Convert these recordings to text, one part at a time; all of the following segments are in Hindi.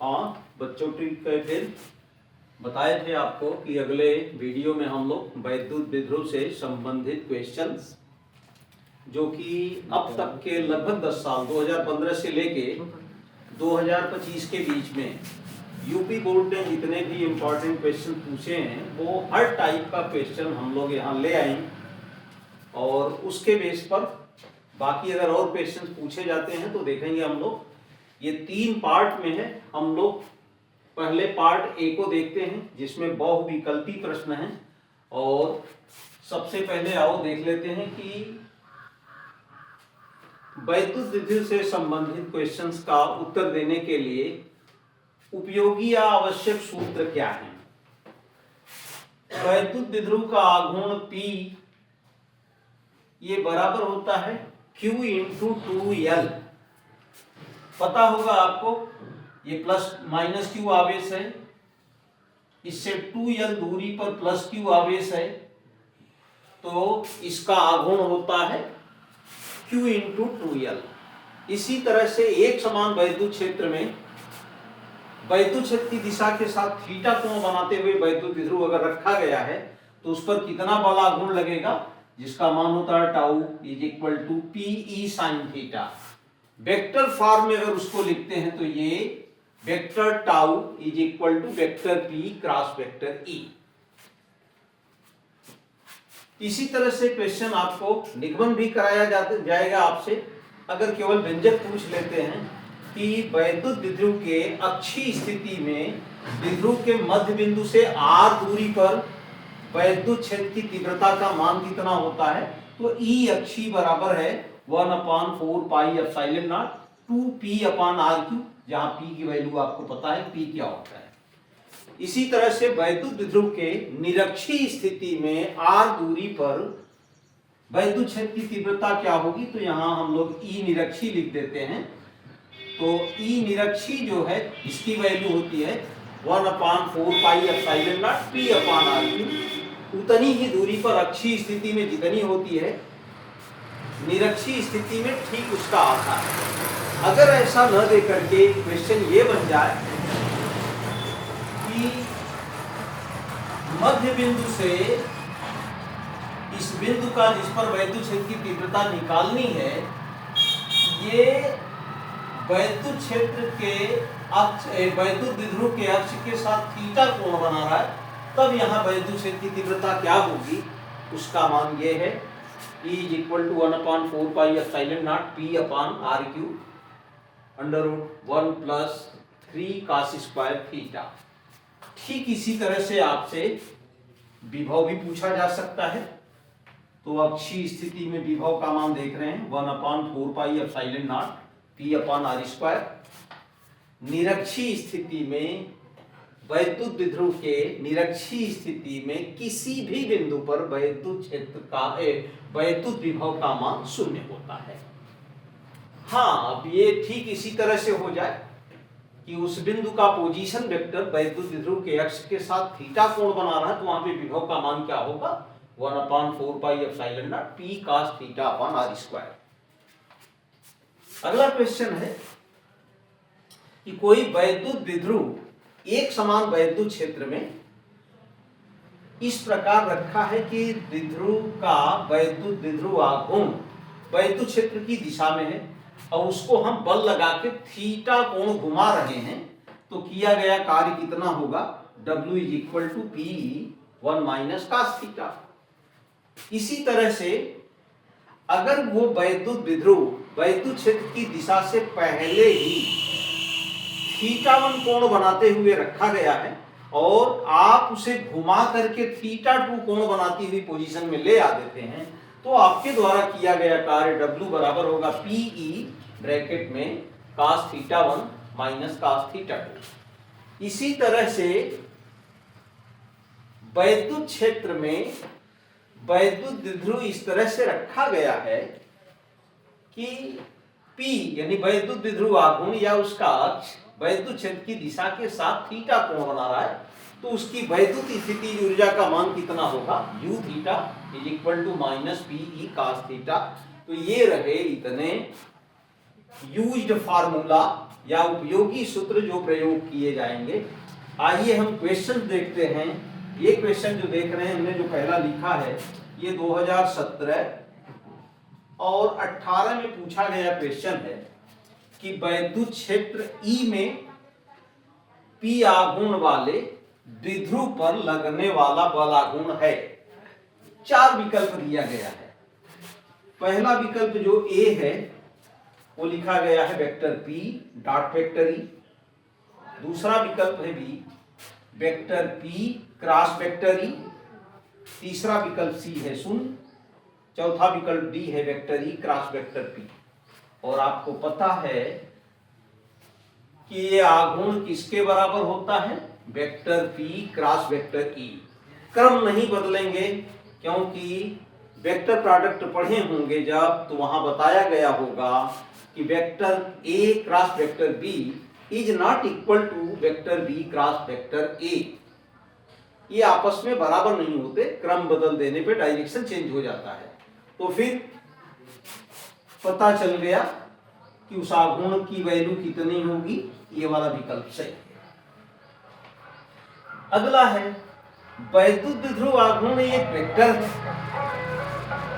हाँ बच्चों के फिर बताए थे आपको कि अगले वीडियो में हम लोग वैद्युत विद्युत से संबंधित क्वेश्चंस जो कि अब तक के लगभग 10 साल 2015 से लेके 2025 के बीच में यूपी बोर्ड ने जितने भी इम्पोर्टेंट क्वेश्चन पूछे हैं वो हर टाइप का क्वेश्चन हम लोग यहाँ ले आए और उसके बेस पर बाकी अगर और क्वेश्चन पूछे जाते हैं तो देखेंगे हम लोग। ये 3 पार्ट में है। हम लोग पहले पार्ट ए को देखते हैं जिसमें बहुविकल्पी प्रश्न है और सबसे पहले आओ देख लेते हैं कि वैद्युत विद्युत से संबंधित क्वेश्चंस का उत्तर देने के लिए उपयोगी या आवश्यक सूत्र क्या है। वैद्युत विद्युत का आघूर्ण P ये बराबर होता है Q इंटू 2L। पता होगा आपको ये प्लस माइनस Q आवेश है, इससे 2L दूरी पर प्लस Q आवेश है तो इसका आघूर्ण होता है Q इंटू 2L। इसी तरह से एक समान वैद्युत क्षेत्र में वैद्युत क्षेत्र की दिशा के साथ थीटा कोण बनाते हुए वैद्युत विद्युत अगर रखा गया है तो उस पर कितना बल आघूर्ण लगेगा जिसका मान होता है tau is equal to PE sine theta. Vector form में अगर उसको लिखते हैं तो ये vector tau is equal to vector P cross vector E. इसी तरह से क्वेश्चन आपको निगमन भी कराया जाएगा आपसे अगर केवल व्यंजक पूछ लेते हैं कि वैद्युत विद्युत के अक्षीय स्थिति में विद्युत के मध्य बिंदु से r दूरी पर वैद्युत क्षेत्र की तीव्रता का मान कितना होता है तो E अक्षीय बराबर है 1/4 पाई एप्सिलॉन नॉट 2p/r3 जहां p की वैल्यू आपको पता है p क्या होता है। इसी तरह से वैद्युत विद्युत के निरक्षीय स्थिति में r दूरी पर वैद्युत क्षेत्र की तीव्रता क्या होगी तो यहां हम लोग E निरक्षीय लिख देते हैं। तो E निरक्षीय जो है इसकी वैल्यू होती है 1/4 पाई एप्सिलॉन नॉट p/r3। उतनी ही दूरी पर अक्षीय स्थिति में जितनी होती है निरक्षीय स्थिति में ठीक उसका आता है। अगर ऐसा न दे करके क्वेश्चन ये बन जाए कि मध्य बिंदु से इस बिंदु का जिस पर वैद्युत क्षेत्र की तीव्रता निकालनी है ये वैद्युत क्षेत्र के अक्ष वैद्युत विद्युत के अक्ष के साथ थीटा कोण बना रहा है तब यहाँ वैद्युत क्षेत्र की तीव्रता क्या होगी उसका मान ये है E is equal to 1/4 pi epsilon naught p/r3 √1 plus 3 cos square theta. ठीक इसी तरह से आपसे विभव भी पूछा जा सकता है। तो अक्षीय स्थिति में विभव का मान देख रहे हैं 1/4 पाई एप्सिलॉन नॉट p/r²। निरक्षीय स्थिति में वैद्युत विद्युत के निरक्षीय स्थिति में किसी भी बिंदु पर वैद्युत क्षेत्र का वैद्युत विभव का मान 0 होता है। हाँ अब ये ठीक इसी तरह से हो जाए कि उस बिंदु का पोजीशन वेक्टर वैद्युत विद्युत के अक्ष के साथ थीटा कोण बना रहा है तो वहां पे विभव का मान क्या होगा 1/4 pi epsilon not p cos θ/r²। अगला क्वेश्चन है कि कोई वैद्युत विद्युत एक समान वैद्युत क्षेत्र में इस प्रकार रखा है कि विद्युत का वैद्युत विद्युत आघूर्ण वैद्युत क्षेत्र की दिशा में है और उसको हम बल लगा के थीटा कोण घुमा रहे हैं तो किया गया कार्य कितना होगा W is equal to P 1 - cos θ। इसी तरह से अगर वो वैद्युत विद्युत वैद्युत क्षेत्र की दिशा से पहले ही θ1 कोण बनाते हुए रखा गया है और आप उसे घुमा करके θ2 कोण बनाती हुई पोजीशन में ले आ देते हैं तो आपके द्वारा किया गया कार्य W बराबर होगा PE ब्रैकेट में cos θ1 - cos θ2। इसी तरह से वैद्युत क्षेत्र में वैद्युत विद्युत इस तरह से रखा गया है कि P यानी वैद्युत विद्युत आघूर्ण या उसका अक्ष वैद्युत क्षेत्र की दिशा के साथ थीटा कोण बना रहा है तो उसकी वैद्युत स्थिति ऊर्जा का मान कितना होगा U theta is equal to -PE cos θ। तो ये रहे इतने यूज्ड फार्मूला या उपयोगी सूत्र जो प्रयोग किए जाएंगे। आइए हम क्वेश्चन देखते हैं। ये क्वेश्चन जो देख रहे हैं हमने जो पहला लिखा है ये 2017 और 18 में पूछा गया क्वेश्चन है कि वैद्युत क्षेत्र E में P आघूर्ण वाले द्विध्रुव पर लगने वाला बल आघूर्ण है। 4 विकल्प दिया गया है। पहला विकल्प जो A है वो लिखा गया है vector P dot vector E। दूसरा विकल्प है B vector P cross vector E। तीसरा विकल्प C है शून्य। चौथा विकल्प D है vector E cross vector P। और आपको पता है कि ये आघूर्ण किसके बराबर होता है? Vector P cross vector E। क्रम नहीं बदलेंगे क्योंकि वेक्टर प्रोडक्ट पढ़े होंगे जब, तो वहां बताया गया होगा कि vector A cross vector B is not equal to vector B cross vector A। ये आपस में बराबर नहीं होते, क्रम बदल देने पे डायरेक्शन चेंज हो जाता है। तो फिर पता चल गया कि उस आघूर्ण की वैल्यू कितनी होगी। ये वाला विकल्प सही है। अगला है वैद्युत द्विध्रुव आघूर्ण एक वेक्टर है।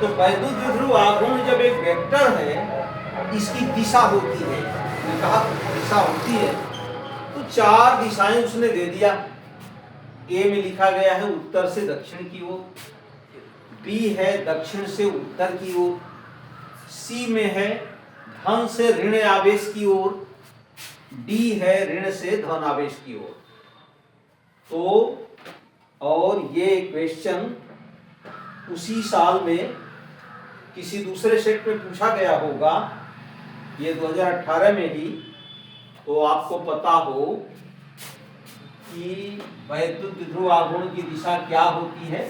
तो वैद्युत द्विध्रुव आघूर्ण जब एक वेक्टर है, इसकी दिशा होती है, मैंने कहा दिशा होती है, तो 4 दिशाएं उसने दे दिया। ए में लिखा गया है उत्तर से दक्षिण की ओर, बी है दक्षिण से उत्तर की ओर, सी में है धन से ऋण आवेश की ओर, डी है ऋण से धन आवेश की ओर। तो और ये क्वेश्चन उसी साल में किसी दूसरे सेट में पूछा गया होगा, ये 2018 में ही। तो आपको पता हो कि वैद्युत द्विध्रुव आघूर्ण की दिशा क्या होती है?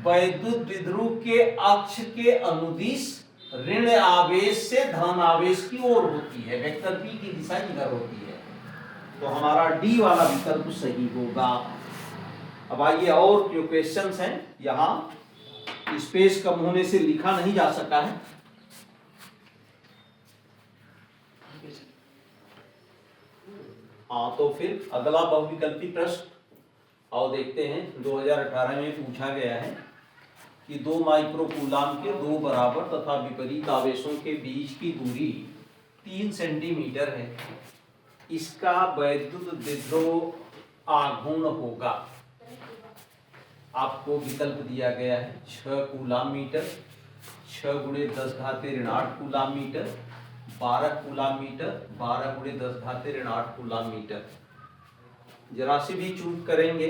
वैद्युत द्विध्रुव के अक्ष के अनुदिश ऋण आवेश से धन आवेश की ओर होती है। वेक्टर P की दिशा इधर होती है। तो हमारा डी वाला विकल्प सही होगा। अब आइए और जो क्वेश्चंस हैं, यहां स्पेस कम होने से लिखा नहीं जा सका है। हाँ, तो फिर अगला बहुविकल्पी प्रश्न और देखते हैं। 2018 में पूछा गया है कि 2 माइक्रोकूलाम के 2 बराबर तथा विपरीत आवेशों के बीच की दूरी 3 सेंटीमीटर है। इसका वैद्युत द्विध्रुव आघूर्ण होगा। आपको विकल्प दिया गया है 6 कूलाम मीटर, 6 गुणे 10 घाते ऋण 8 कूलाम मीटर, 12 कूलाम मीटर, 12 गुणे 10 घाते ऋण 8 कूलाम मीटर। जरा से भी चूक करेंगे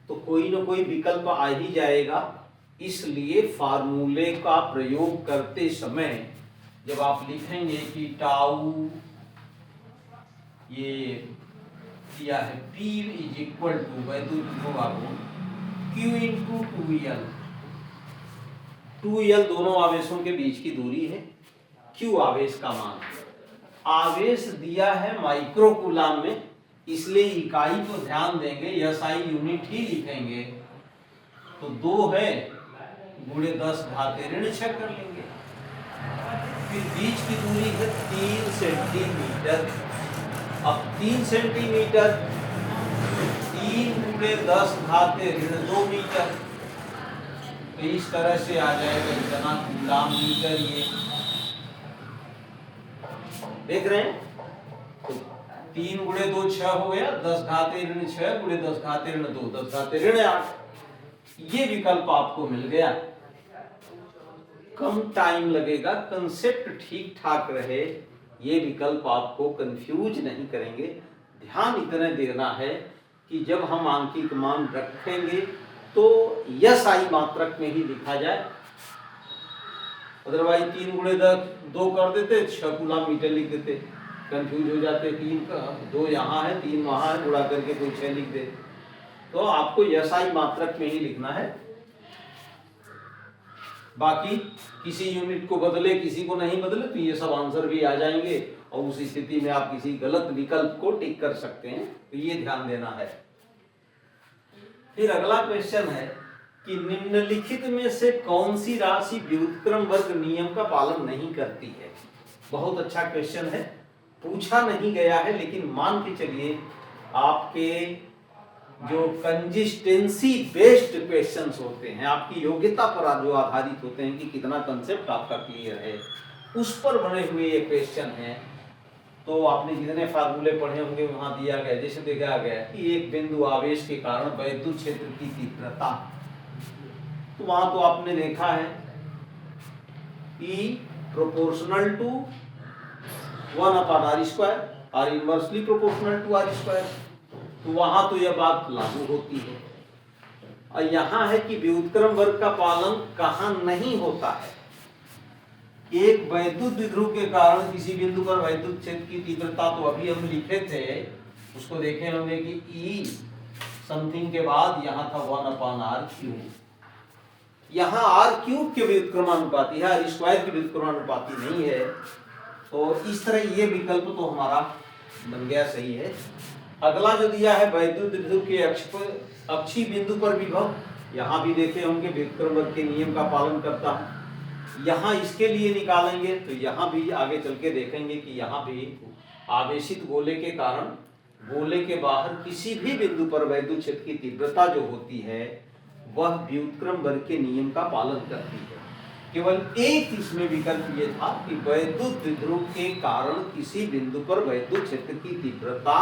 तो कोई ना कोई विकल्प आ ही जाएगा। इसलिए फार्मूले का प्रयोग करते समय जब आप लिखेंगे कि टाउ ये दिया है P इज इक्वल टू वैद्युत द्विध्रुव आघूर्ण Q इंटू 2L। 2L दोनों आवेशों के बीच की दूरी है, Q आवेश का मान है। आवेश दिया है माइक्रोकूलाम में, इसलिए इकाई को ध्यान देंगे, SI यूनिट ही लिखेंगे। तो 2 है गुणे 10 घाते ऋण 6 कर लेंगे। फिर बीच की दूरी है 3 सेंटीमीटर। अब 3 सेंटीमीटर 3 गुणे 10 घाते ऋण 2 मीटर। तो इस तरह से आ जाएगा इतना कूलाम मीटर। ये देख रहे हैं, तो 3 गुणे 2 6 हो गया, 10 घाते ऋण 6 गुणे 10 घाते ऋण 2, 10 घाते ऋण 8। ये विकल्प आपको मिल गया। कम टाइम लगेगा, कंसेप्ट ठीक ठाक रहे, ये विकल्प आपको कंफ्यूज नहीं करेंगे। ध्यान इतना देना है कि जब हम आंकिक मान रखेंगे तो SI मात्रक में ही लिखा जाए। अदरवाइज 3 गुणे 2 कर देते, 6 कूलाम मीटर लिख देते, कंफ्यूज हो जाते। 3 का 2 यहाँ है, 3 वहां है, गुणा करके कोई 6 लिख दे। तो आपको SI मात्रक में ही लिखना है। बाकी किसी यूनिट को बदले किसी को नहीं बदले तो ये सब आंसर भी आ जाएंगे और उस स्थिति में आप किसी गलत विकल्प को टिक कर सकते हैं। तो ये ध्यान देना है। फिर अगला क्वेश्चन है कि निम्नलिखित में से कौन सी राशि व्युत्क्रम वर्ग नियम का पालन नहीं करती है। बहुत अच्छा क्वेश्चन है। पूछा नहीं गया है, लेकिन मान के चलिए आपके जो कंसिस्टेंसी बेस्ड क्वेश्चंस होते हैं, आपकी योग्यता पर जो आधारित होते हैं कि कितना कंसेप्ट आपका क्लियर है, उस पर बने हुए ये क्वेश्चन हैं। तो आपने जितने फार्मूले पढ़े होंगे वहां दिया गया, जैसे देखा गया कि एक बिंदु आवेश के कारण वैद्युत क्षेत्र की तीव्रता, तो वहां तो आपने देखा है E प्रोपोर्शनल टू 1/r², और इनवर्सली प्रोपोर्शनल टू r², तो वहां तो यह बात लागू होती है। और यहां है कि व्युत्क्रम वर्ग का पालन कहां नहीं होता है। एक वैद्युत द्विध्रुव के कारण किसी बिंदु पर वैद्युत क्षेत्र की तीव्रता, तो अभी हम लिखे थे, उसको देखे होंगे कि E समथिंग के बाद यहाँ था 1/r³। यहाँ r³ के व्युत्क्रमानुपाती है, r² के व्युत्क्रमानुपाती नहीं है। तो इस तरह ये विकल्प तो हमारा बन गया, सही है। अगला जो दिया है वैद्युत द्विध्रुव के अक्षीय बिंदु पर विभव, यहाँ भी देखे होंगे व्युत्क्रम वर्ग के नियम का पालन करता है। यहाँ इसके लिए निकालेंगे तो यहाँ भी आगे चल के देखेंगे कि यहाँ भी आवेशित गोले के कारण गोले के बाहर किसी भी बिंदु पर वैद्युत क्षेत्र की तीव्रता जो होती है वह व्युत्क्रम वर्ग के नियम का पालन करती है। केवल एक इसमें विकल्प ये था कि वैद्युत द्विध्रुव के कारण किसी बिंदु पर वैद्युत क्षेत्र की तीव्रता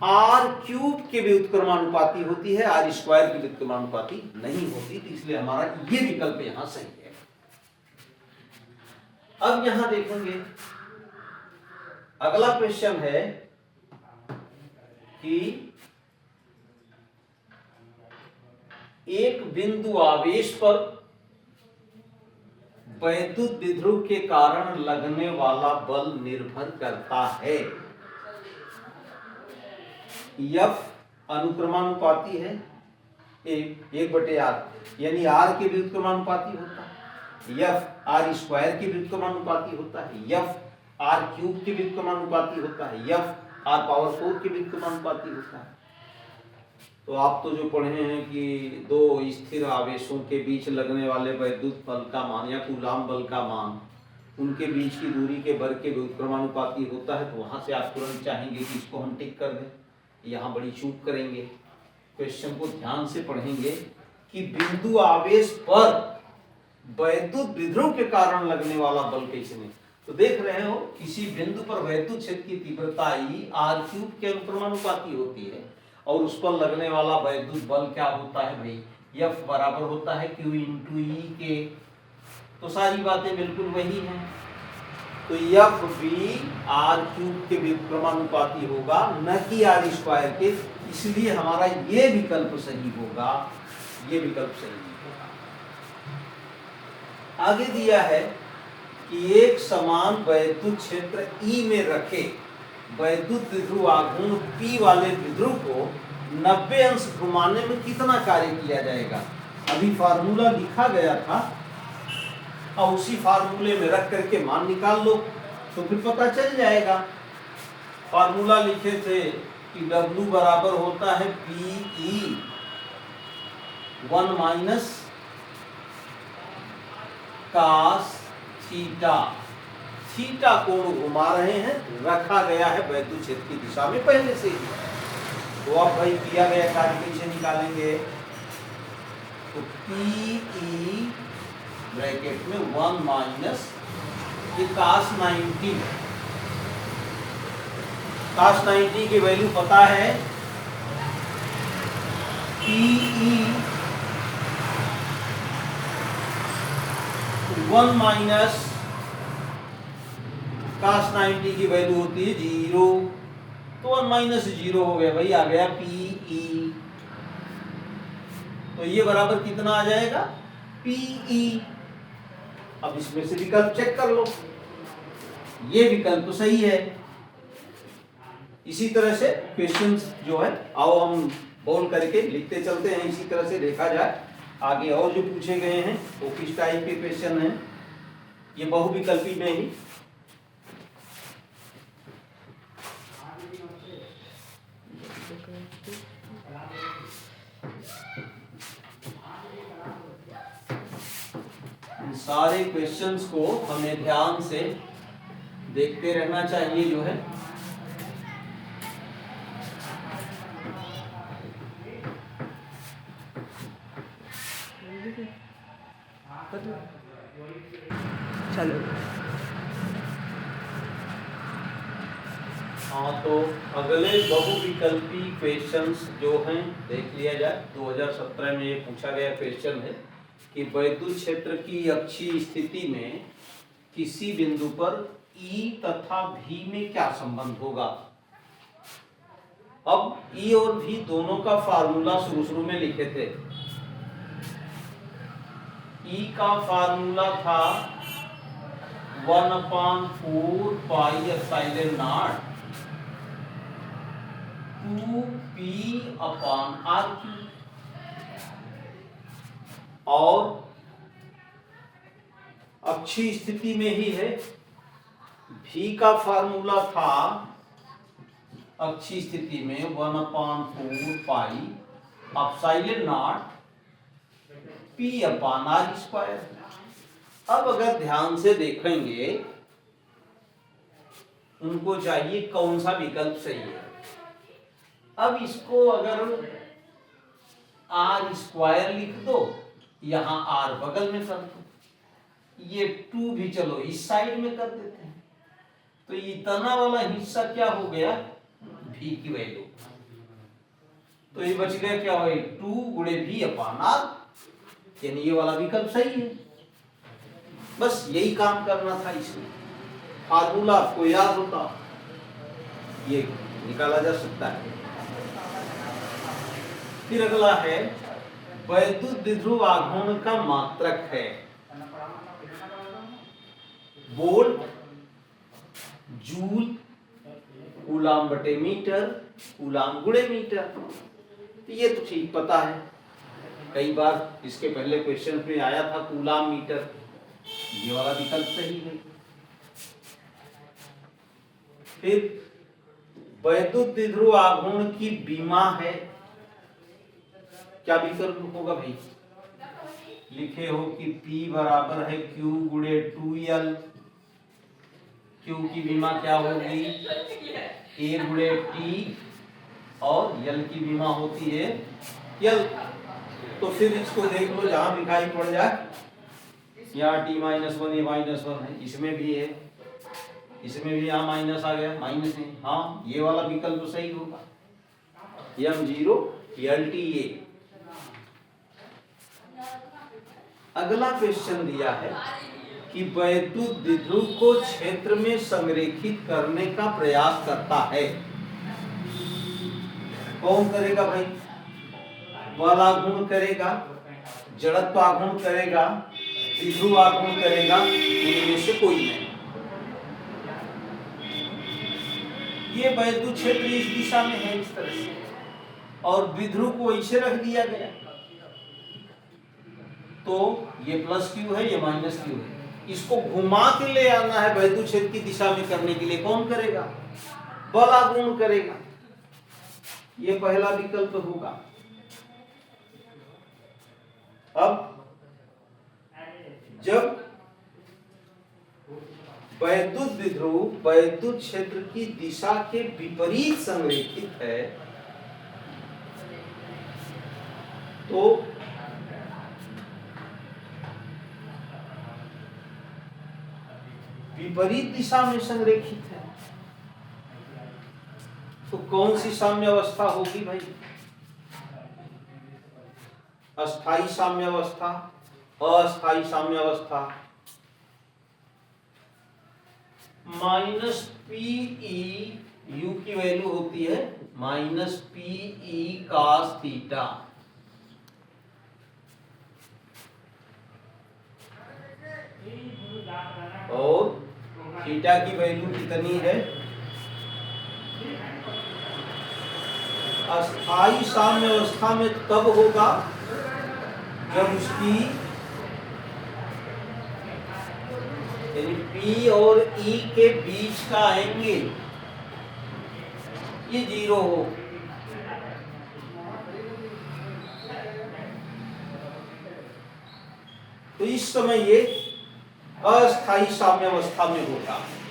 r³ के व्युत्क्रमानुपाती होती है, r² के व्युत्क्रमानुपाती नहीं होती, तो इसलिए हमारा ये विकल्प यहां सही है। अब यहां देखेंगे अगला क्वेश्चन है कि एक बिंदु आवेश पर वैद्युत द्विध्रुव के कारण लगने वाला बल निर्भर करता है। F अनुक्रमानुपाती है 1/r, यानी r के व्युत्क्रमानुपाती होता है। F r² के व्युत्क्रमानुपाती होता है। F r³ के व्युत्क्रमानुपाती होता है। F r⁴ के व्युत्क्रमानुपाती होता है। तो आप तो जो पढ़े हैं कि दो स्थिर आवेशों के बीच लगने वाले वैद्युत बल का मान या कूलाम बल का मान उनके बीच की दूरी के वर्ग के व्युत्क्रमानुपाती होता है, तो वहां से आप तुरंत चाहेंगे कि इसको हम टिक कर दें। यहाँ बड़ी चूक करेंगे, क्वेश्चन को ध्यान से पढ़ेंगे कि बिंदु आवेश पर वैद्युत द्विध्रुव के कारण लगने वाला बल कैसे नहीं। तो देख रहे हो किसी बिंदु पर वैद्युत क्षेत्र की तीव्रता E r³ के अनुक्रमानुपाती होती है और उस पर लगने वाला वैद्युत बल क्या होता है भाई, F बराबर होता है Q × E के। तो सारी बातें बिल्कुल वही हैं। तो F भी r³ के व्युत्क्रमानुपाती होगा, न कि r² के, इसलिए हमारा ये विकल्प सही होगा, ये विकल्प सही होगा। आगे दिया है कि एक समान वैद्युत क्षेत्र E में रखे वैद्युत द्विध्रुव आघूर्ण P वाले द्विध्रुव को 90 अंश घुमाने में कितना कार्य किया जाएगा। अभी फार्मूला लिखा गया था और उसी फार्मूले में रख करके मान निकाल लो तो फिर पता चल जाएगा। फार्मूला लिखे थे कि W बराबर होता है PE 1 - cos थीटा। थीटा कोण घुमा रहे हैं, रखा गया है वैद्युत क्षेत्र की दिशा में पहले से ही। तो अब भाई किया गया कार्य कैसे निकालेंगे, तो PE ब्रैकेट में 1 - ये cos 90, cos 90 की वैल्यू पता है PE 1 - cos 90 की वैल्यू होती है 0, तो 1 - 0 हो गया भाई, आ गया PE। तो ये बराबर कितना आ जाएगा PE। अब इसमें से विकल्प चेक कर लो, ये विकल्प तो सही है। इसी तरह से क्वेश्चंस जो है आओ हम बोल करके लिखते चलते हैं, इसी तरह से देखा जाए आगे और जो पूछे गए हैं वो किस टाइप के क्वेश्चन हैं। ये बहुविकल्पी में ही सारे क्वेश्चंस को हमें ध्यान से देखते रहना चाहिए जो है। चलो हाँ, तो अगले बहुविकल्पी क्वेश्चंस जो हैं देख लिया जाए। 2017 में ये पूछा गया क्वेश्चन है कि वैद्युत क्षेत्र की अक्षीय स्थिति में किसी बिंदु पर E तथा V में क्या संबंध होगा। अब E और V दोनों का फार्मूला शुरू में लिखे थे। E का फार्मूला था 1/4 पाई एप्सिलॉन नॉट 2p/r3 और अक्षीय स्थिति में ही है। V का फार्मूला था अक्षीय स्थिति में 1/4 पाई एप्सिलॉन नॉट p/r²। अब अगर ध्यान से देखेंगे, उनको चाहिए कौन सा विकल्प सही है। अब इसको अगर r² लिख दो, यहां r बगल में कर दो, ये 2 भी चलो इस साइड में कर देते हैं, तो इतना वाला हिस्सा क्या हो गया, v की वैल्यू। तो ये बच गया क्या हो, 2 × v/r, यानी ये वाला विकल्प सही है। बस यही काम करना था इसमें। फार्मूला आपको याद होता, ये निकाला जा सकता है। फिर अगला है वैद्युत द्विध्रुव आघूर्ण का मात्रक है वोल्ट, जूल, कूलाम बटे मीटर, कूलाम गुणे मीटर। तो ये तो ठीक पता है, कई बार इसके पहले क्वेश्चन में आया था कूलाम मीटर, ये वाला विकल्प सही है। फिर वैद्युत द्विध्रुव आघूर्ण की बीमा है, क्या विकल्प होगा भाई, लिखे हो कि P बराबर है Q × 2L। Q की बीमा क्या होगी, A × T, और L की बीमा होती है L। तो फिर इसको देख लो, जहां दिखाई पड़ जाए, यहाँ T -1 ये -1 है, इसमें भी है, इसमें भी यहाँ माइनस आ गया, माइनस है। हाँ, ये वाला विकल्प सही होगा, M0 LTA। अगला क्वेश्चन दिया है कि वैद्युत द्विध्रुव को क्षेत्र में संरेखित करने का प्रयास करता है, कौन करेगा भाई, बल आघूर्ण करेगा, जड़त्व आघूर्ण करेगा, द्विध्रुव आघूर्ण करेगा, इनमें से कोई नहीं। ये वैद्युत क्षेत्र इस दिशा में है, इस तरह से, और द्विध्रुव को ऐसे रख दिया गया, तो ये +Q है, ये -Q है। इसको घुमा के ले आना है वैद्युत क्षेत्र की दिशा में करने के लिए, कौन करेगा, बल आघूर्ण करेगा। ये पहला विकल्प होगा। अब जब वैद्युत द्विध्रुव वैद्युत क्षेत्र की दिशा के विपरीत संरेखित है, तो विपरीत दिशा में संरेखित है, तो कौन सी साम्य अवस्था होगी भाई, अस्थाई साम्य अवस्था, अस्थाई साम्य अवस्था। -PE, U की वैल्यू होती है -PE cos थीटा, और थीटा की वैल्यू कितनी है, अस्थाई साम्य अवस्था में तब होगा जब उसकी यानी P और E के बीच का एंगल ये 0 हो। तो इस समय ये अस्थाई साम्य अवस्था में होता है।